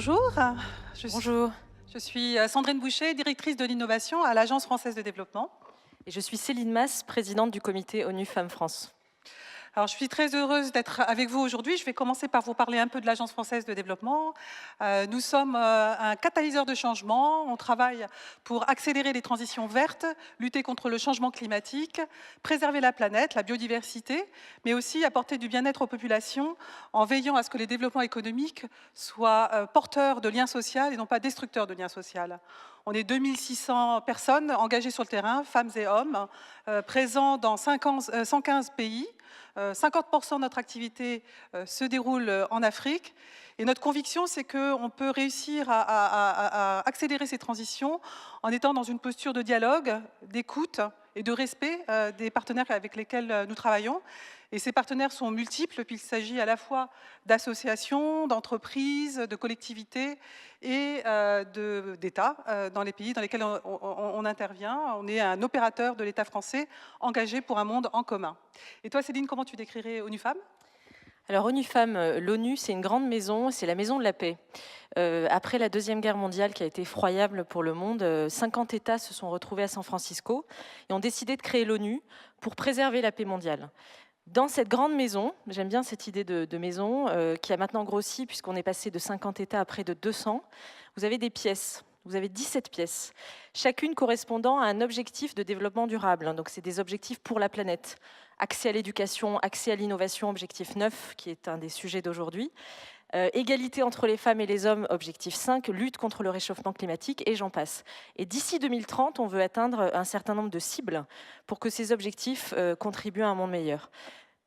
Bonjour, Bonjour, je suis Sandrine Boucher, directrice de l'innovation à l'Agence française de développement. et je suis Céline Mas, présidente du comité ONU Femmes France. Alors, je suis très heureuse d'être avec vous aujourd'hui. Je vais commencer par vous parler un peu de l'Agence française de développement. Nous sommes un catalyseur de changement. On travaille pour accélérer les transitions vertes, lutter contre le changement climatique, préserver la planète, la biodiversité, mais aussi apporter du bien-être aux populations en veillant à ce que les développements économiques soient porteurs de liens sociaux et non pas destructeurs de liens sociaux. On est 2600 personnes engagées sur le terrain, femmes et hommes, présents dans 115 pays. 50% de notre activité se déroule en Afrique. Et notre conviction, c'est qu'on peut réussir à accélérer ces transitions en étant dans une posture de dialogue, d'écoute et de respect des partenaires avec lesquels nous travaillons. Et ces partenaires sont multiples, puisqu'il s'agit à la fois d'associations, d'entreprises, de collectivités et d'États dans les pays dans lesquels on intervient. On est un opérateur de l'État français engagé pour un monde en commun. Et toi, Céline, comment tu décrirais ONU Femmes ? Alors ONU Femmes, l'ONU, c'est une grande maison, c'est la maison de la paix. Après la Deuxième Guerre mondiale, qui a été effroyable pour le monde, 50 États se sont retrouvés à San Francisco et ont décidé de créer l'ONU pour préserver la paix mondiale. Dans cette grande maison, j'aime bien cette idée de maison, qui a maintenant grossi puisqu'on est passé de 50 États à près de 200, vous avez des pièces. Vous avez 17 pièces, chacune correspondant à un objectif de développement durable. Donc c'est des objectifs pour la planète. Accès à l'éducation, accès à l'innovation, objectif 9, qui est un des sujets d'aujourd'hui. Égalité entre les femmes et les hommes, objectif 5, lutte contre le réchauffement climatique, et j'en passe. Et d'ici 2030, on veut atteindre un certain nombre de cibles pour que ces objectifs contribuent à un monde meilleur.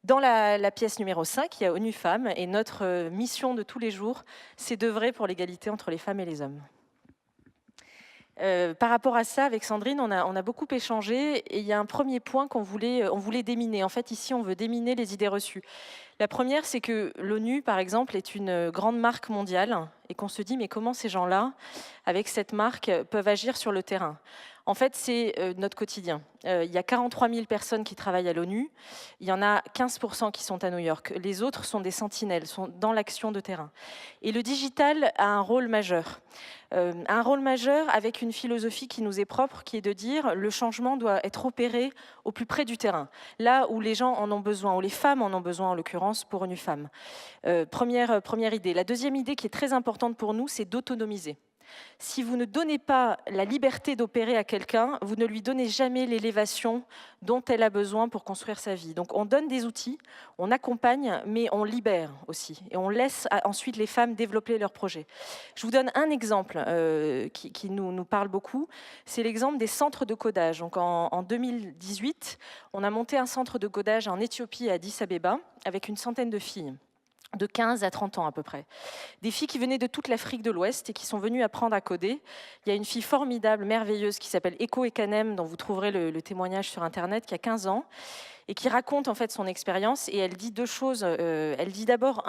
Dans la pièce numéro 5, il y a ONU Femmes, et notre mission de tous les jours, c'est d'œuvrer pour l'égalité entre les femmes et les hommes. Par rapport à ça, avec Sandrine, on a beaucoup échangé et il y a un premier point on voulait déminer. En fait, ici, on veut déminer les idées reçues. La première, c'est que l'ONU, par exemple, est une grande marque mondiale et qu'on se dit, mais comment ces gens-là, avec cette marque, peuvent agir sur le terrain ? En fait, c'est notre quotidien. Il y a 43 000 personnes qui travaillent à l'ONU. Il y en a 15% qui sont à New York. Les autres sont des sentinelles, sont dans l'action de terrain. Et le digital a un rôle majeur. Un rôle majeur avec une philosophie qui nous est propre, qui est de dire le changement doit être opéré au plus près du terrain, là où les gens en ont besoin, où les femmes en ont besoin, en l'occurrence, pour ONU Femmes. Première idée. La deuxième idée qui est très importante pour nous, c'est d'autonomiser. Si vous ne donnez pas la liberté d'opérer à quelqu'un, vous ne lui donnez jamais l'élévation dont elle a besoin pour construire sa vie. Donc on donne des outils, on accompagne, mais on libère aussi. Et on laisse ensuite les femmes développer leurs projets. Je vous donne un exemple qui nous parle beaucoup. C'est l'exemple des centres de codage. Donc en 2018, on a monté un centre de codage en Éthiopie, à Addis Abeba, avec une centaine de filles de 15 à 30 ans à peu près. Des filles qui venaient de toute l'Afrique de l'Ouest et qui sont venues apprendre à coder. Il y a une fille formidable, merveilleuse, qui s'appelle Eko Ekanem, dont vous trouverez le témoignage sur Internet, qui a 15 ans, et qui raconte en fait son expérience. Et elle dit deux choses. Elle dit d'abord,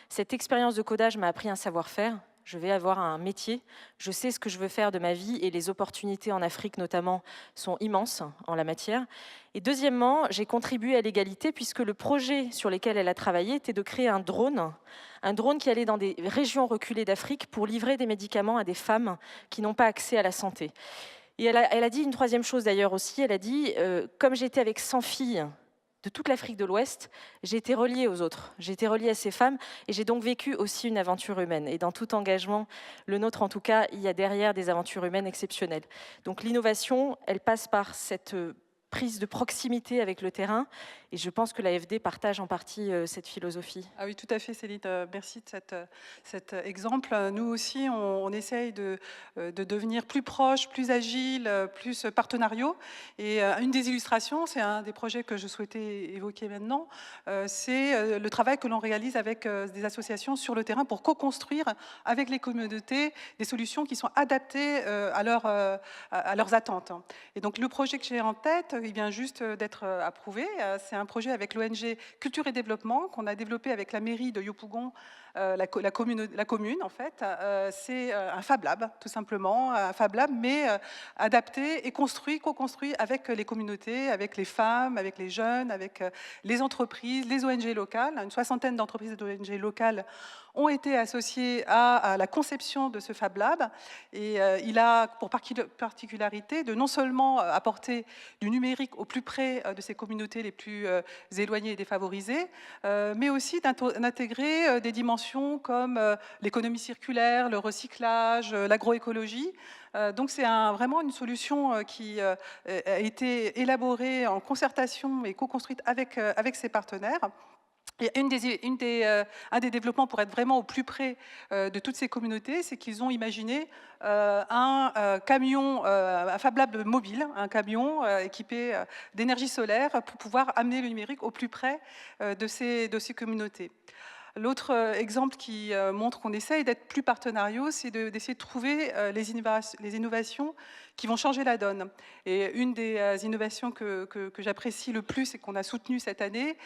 cette expérience de codage m'a appris un savoir-faire. Je vais avoir un métier, je sais ce que je veux faire de ma vie et les opportunités en Afrique notamment sont immenses en la matière. Et deuxièmement, j'ai contribué à l'égalité puisque le projet sur lequel elle a travaillé était de créer un drone qui allait dans des régions reculées d'Afrique pour livrer des médicaments à des femmes qui n'ont pas accès à la santé. Et elle a dit une troisième chose d'ailleurs aussi, elle a dit comme j'étais avec 100 filles de toute l'Afrique de l'Ouest, j'ai été reliée aux autres, j'ai été reliée à ces femmes et j'ai donc vécu aussi une aventure humaine. Et dans tout engagement, le nôtre en tout cas, il y a derrière des aventures humaines exceptionnelles. Donc l'innovation, elle passe par cette prise de proximité avec le terrain et je pense que l'AFD partage en partie cette philosophie. Ah oui, tout à fait, Céline. Merci de cet exemple. Nous aussi, on essaye de devenir plus proches, plus agiles, plus partenariaux. Et une des illustrations, c'est un des projets que je souhaitais évoquer maintenant, c'est le travail que l'on réalise avec des associations sur le terrain pour co-construire avec les communautés des solutions qui sont adaptées à leurs attentes. Et donc, le projet que j'ai en tête, il vient juste d'être approuvé. C'est un projet avec l'ONG Culture et Développement qu'on a développé avec la mairie de Yopougon la commune, en fait, c'est un Fab Lab, tout simplement, un Fab Lab, mais adapté et construit, co-construit avec les communautés, avec les femmes, avec les jeunes, avec les entreprises, les ONG locales. Une soixantaine d'entreprises et d'ONG locales ont été associées à la conception de ce Fab Lab. Et il a pour particularité de non seulement apporter du numérique au plus près de ces communautés les plus éloignées et défavorisées, mais aussi d'intégrer des dimensions comme l'économie circulaire, le recyclage, l'agroécologie. Donc c'est vraiment une solution qui a été élaborée en concertation et co-construite avec ses partenaires. Et un des développements pour être vraiment au plus près de toutes ces communautés, c'est qu'ils ont imaginé un camion, un Fab Lab mobile, un camion équipé d'énergie solaire pour pouvoir amener le numérique au plus près de ces communautés. L'autre exemple qui montre qu'on essaye d'être plus partenariaux, c'est d'essayer de trouver les innovations qui vont changer la donne. Et une des innovations que j'apprécie le plus et qu'on a soutenue cette année,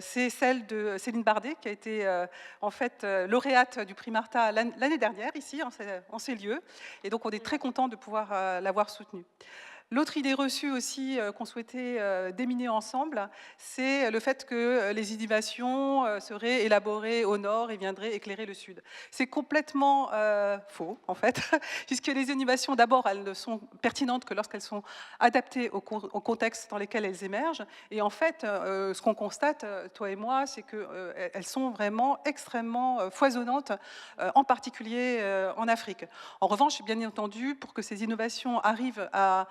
c'est celle de Céline Bardet, qui a été en fait lauréate du prix Martha l'année dernière, ici, en ces lieux. Et donc on est très content de pouvoir l'avoir soutenue. L'autre idée reçue aussi qu'on souhaitait déminer ensemble, c'est le fait que les innovations seraient élaborées au nord et viendraient éclairer le sud. C'est complètement faux, en fait, puisque les innovations, d'abord, elles ne sont pertinentes que lorsqu'elles sont adaptées au contexte dans lequel elles émergent. Et en fait, ce qu'on constate, toi et moi, c'est qu'elles sont vraiment extrêmement foisonnantes, en particulier en Afrique. En revanche, bien entendu, pour que ces innovations arrivent à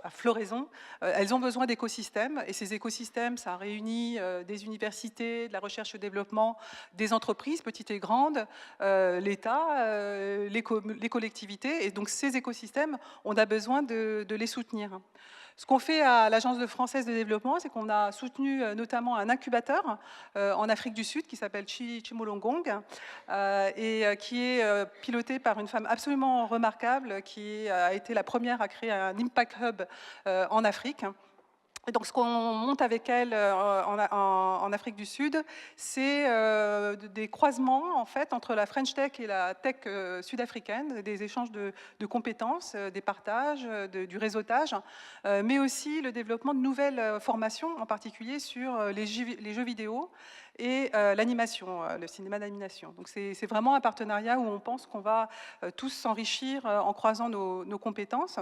floraison, elles ont besoin d'écosystèmes, et ces écosystèmes, ça réunit des universités, de la recherche et développement, des entreprises, petites et grandes, l'État, les collectivités, et donc ces écosystèmes, on a besoin de les soutenir. Ce qu'on fait à l'Agence française de développement, c'est qu'on a soutenu notamment un incubateur en Afrique du Sud qui s'appelle Chimolongong et qui est piloté par une femme absolument remarquable qui a été la première à créer un Impact Hub en Afrique. Et donc, ce qu'on monte avec elle en Afrique du Sud, c'est des croisements en fait entre la French Tech et la tech sud-africaine, des échanges de compétences, des partages, du réseautage, mais aussi le développement de nouvelles formations, en particulier sur les jeux vidéo et l'animation, le cinéma d'animation. Donc, c'est vraiment un partenariat où on pense qu'on va tous s'enrichir en croisant nos compétences.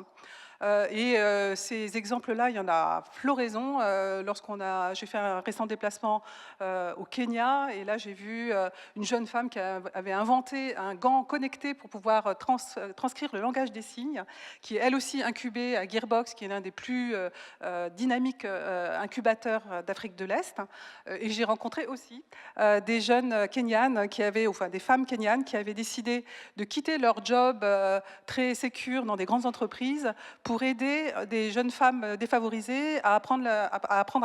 Ces exemples-là, il y en a floraison. J'ai fait un récent déplacement au Kenya, et là j'ai vu une jeune femme qui avait inventé un gant connecté pour pouvoir transcrire le langage des signes, qui est elle aussi incubée à Gearbox, qui est l'un des plus dynamiques incubateurs d'Afrique de l'Est. Et j'ai rencontré aussi des jeunes kenyanes des femmes kenyanes qui avaient décidé de quitter leur job très sécure dans des grandes entreprises pour aider des jeunes femmes défavorisées à apprendre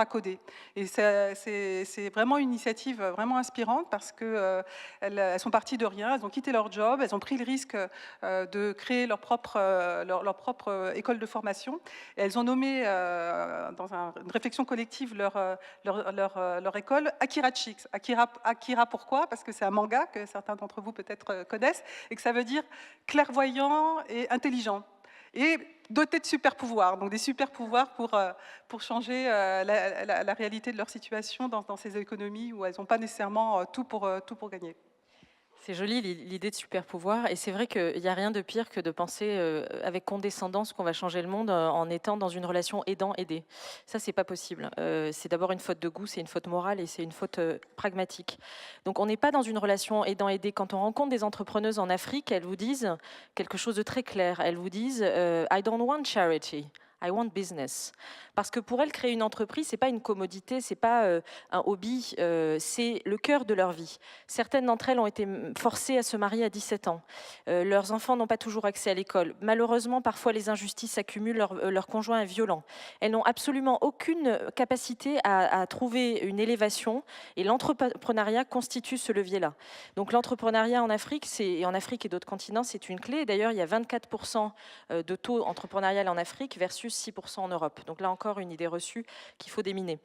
à coder. Et c'est vraiment une initiative vraiment inspirante parce qu'elles sont parties de rien, elles ont quitté leur job, elles ont pris le risque de créer leur propre école de formation. Et elles ont nommé, dans une réflexion collective, leur école Akira Chicks. Akira pourquoi? Parce que c'est un manga que certains d'entre vous peut-être connaissent, et que ça veut dire clairvoyant et intelligent. Et dotés de super pouvoirs, donc des super pouvoirs pour changer la réalité de leur situation dans ces économies où elles n'ont pas nécessairement tout pour gagner. C'est joli l'idée de super pouvoir, et c'est vrai qu'il n'y a rien de pire que de penser avec condescendance qu'on va changer le monde en étant dans une relation aidant-aidé. Ça, c'est pas possible. C'est d'abord une faute de goût, c'est une faute morale et c'est une faute pragmatique. Donc on n'est pas dans une relation aidant-aidé. Quand on rencontre des entrepreneuses en Afrique, elles vous disent quelque chose de très clair. Elles vous disent I don't want charity. I want business. Parce que pour elles, créer une entreprise, c'est pas une commodité, c'est pas un hobby, c'est le cœur de leur vie. Certaines d'entre elles ont été forcées à se marier à 17 ans. Leurs enfants n'ont pas toujours accès à l'école. Malheureusement, parfois, les injustices s'accumulent, leur conjoint est violent. Elles n'ont absolument aucune capacité à trouver une élévation, et l'entrepreneuriat constitue ce levier-là. Donc l'entrepreneuriat en Afrique, et d'autres continents, c'est une clé. D'ailleurs, il y a 24% de taux entrepreneurial en Afrique versus versus 6% en Europe. Donc là encore, une idée reçue qu'il faut déminer.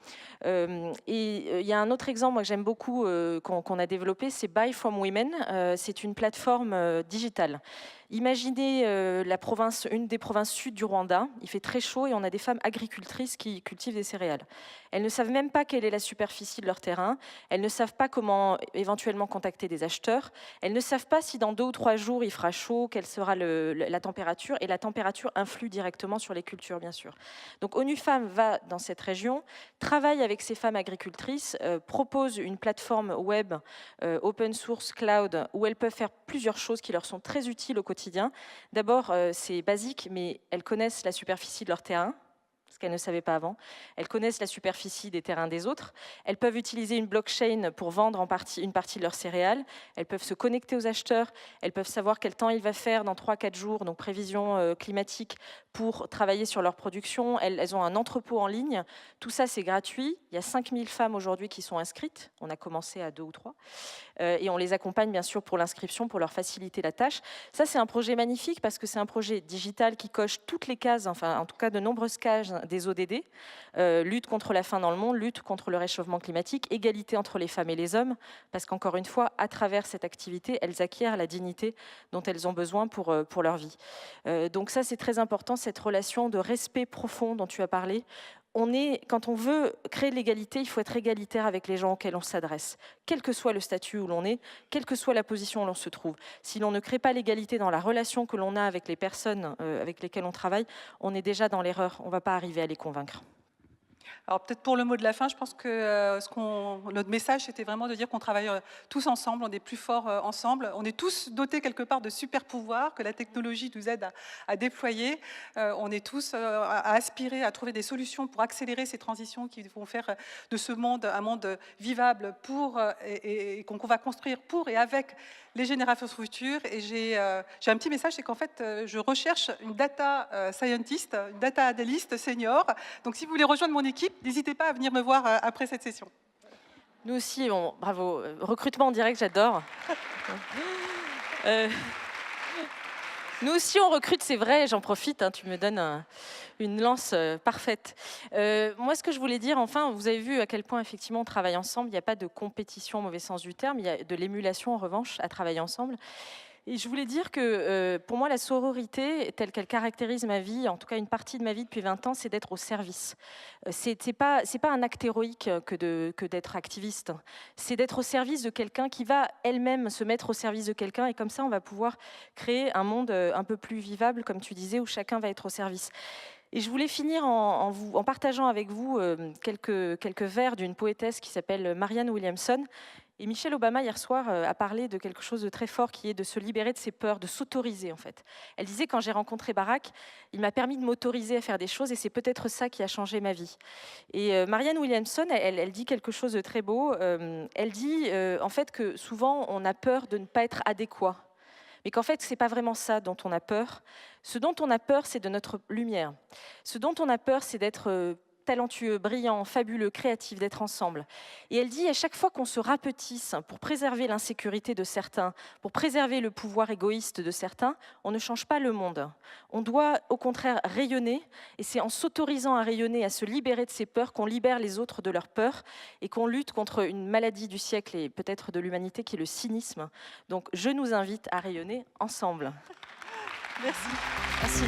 Il y a un autre exemple moi, que j'aime beaucoup qu'on a développé, c'est Buy from Women. C'est une plateforme digitale. Imaginez une des provinces sud du Rwanda, il fait très chaud et on a des femmes agricultrices qui cultivent des céréales. Elles ne savent même pas quelle est la superficie de leur terrain, elles ne savent pas comment éventuellement contacter des acheteurs, elles ne savent pas si dans 2 ou 3 jours il fera chaud, quelle sera la température, et la température influe directement sur les cultures bien sûr. Donc ONU Femmes va dans cette région, travaille avec ces femmes agricultrices, propose une plateforme web open source cloud où elles peuvent faire plusieurs choses qui leur sont très utiles au quotidien. D'abord, c'est basique, mais elles connaissent la superficie de leur terrain, ce qu'elles ne savaient pas avant. Elles connaissent la superficie des terrains des autres. Elles peuvent utiliser une blockchain pour vendre une partie de leurs céréales. Elles peuvent se connecter aux acheteurs. Elles peuvent savoir quel temps il va faire dans 3-4 jours, donc prévision climatique, pour travailler sur leur production. Elles ont un entrepôt en ligne. Tout ça, c'est gratuit. Il y a 5000 femmes aujourd'hui qui sont inscrites. On a commencé à 2 ou 3. Et on les accompagne bien sûr pour l'inscription, pour leur faciliter la tâche. Ça, c'est un projet magnifique parce que c'est un projet digital qui coche toutes les cases, enfin en tout cas de nombreuses cases des ODD. Lutte contre la faim dans le monde, lutte contre le réchauffement climatique, égalité entre les femmes et les hommes, parce qu'encore une fois, à travers cette activité, elles acquièrent la dignité dont elles ont besoin pour leur vie. Donc ça, c'est très important, cette relation de respect profond dont tu as parlé. Quand on veut créer de l'égalité, il faut être égalitaire avec les gens auxquels on s'adresse, quel que soit le statut où l'on est, quelle que soit la position où l'on se trouve. Si l'on ne crée pas l'égalité dans la relation que l'on a avec les personnes avec lesquelles on travaille, on est déjà dans l'erreur, on ne va pas arriver à les convaincre. Alors peut-être pour le mot de la fin, je pense que notre message, c'était vraiment de dire qu'on travaille tous ensemble, on est plus forts ensemble, on est tous dotés quelque part de super pouvoirs que la technologie nous aide à déployer. On est tous à aspirer à trouver des solutions pour accélérer ces transitions qui vont faire de ce monde un monde vivable et qu'on va construire pour et avec les générations futures. Et j'ai un petit message, c'est qu'en fait, je recherche une data scientist, une data analyst senior. Donc si vous voulez rejoindre mon équipe, n'hésitez pas à venir me voir après cette session. Nous aussi, bravo. Recrutement en direct, j'adore. Nous aussi, on recrute, c'est vrai, j'en profite, hein, tu me donnes une lance parfaite. Moi, ce que je voulais dire, enfin, vous avez vu à quel point, effectivement, on travaille ensemble. Il n'y a pas de compétition au mauvais sens du terme, il y a de l'émulation, en revanche, à travailler ensemble. Et je voulais dire que pour moi, la sororité, telle qu'elle caractérise ma vie, en tout cas une partie de ma vie depuis 20 ans, c'est d'être au service. C'est pas un acte héroïque que d'être activiste. C'est d'être au service de quelqu'un qui va elle-même se mettre au service de quelqu'un. Et comme ça, on va pouvoir créer un monde un peu plus vivable, comme tu disais, où chacun va être au service. Et je voulais finir en partageant avec vous quelques vers d'une poétesse qui s'appelle Marianne Williamson. Et Michelle Obama, hier soir, a parlé de quelque chose de très fort qui est de se libérer de ses peurs, de s'autoriser en fait. Elle disait, quand j'ai rencontré Barack, il m'a permis de m'autoriser à faire des choses et c'est peut-être ça qui a changé ma vie. Et Marianne Williamson, elle dit quelque chose de très beau. Elle dit en fait que souvent on a peur de ne pas être adéquat. Mais qu'en fait, ce n'est pas vraiment ça dont on a peur. Ce dont on a peur, c'est de notre lumière. Ce dont on a peur, c'est d'être talentueux, brillant, fabuleux, créatif, d'être ensemble. Et elle dit, à chaque fois qu'on se rapetisse pour préserver l'insécurité de certains, pour préserver le pouvoir égoïste de certains, on ne change pas le monde. On doit au contraire rayonner, et c'est en s'autorisant à rayonner, à se libérer de ses peurs, qu'on libère les autres de leurs peurs, et qu'on lutte contre une maladie du siècle et peut-être de l'humanité qui est le cynisme. Donc je nous invite à rayonner ensemble. Merci. Merci.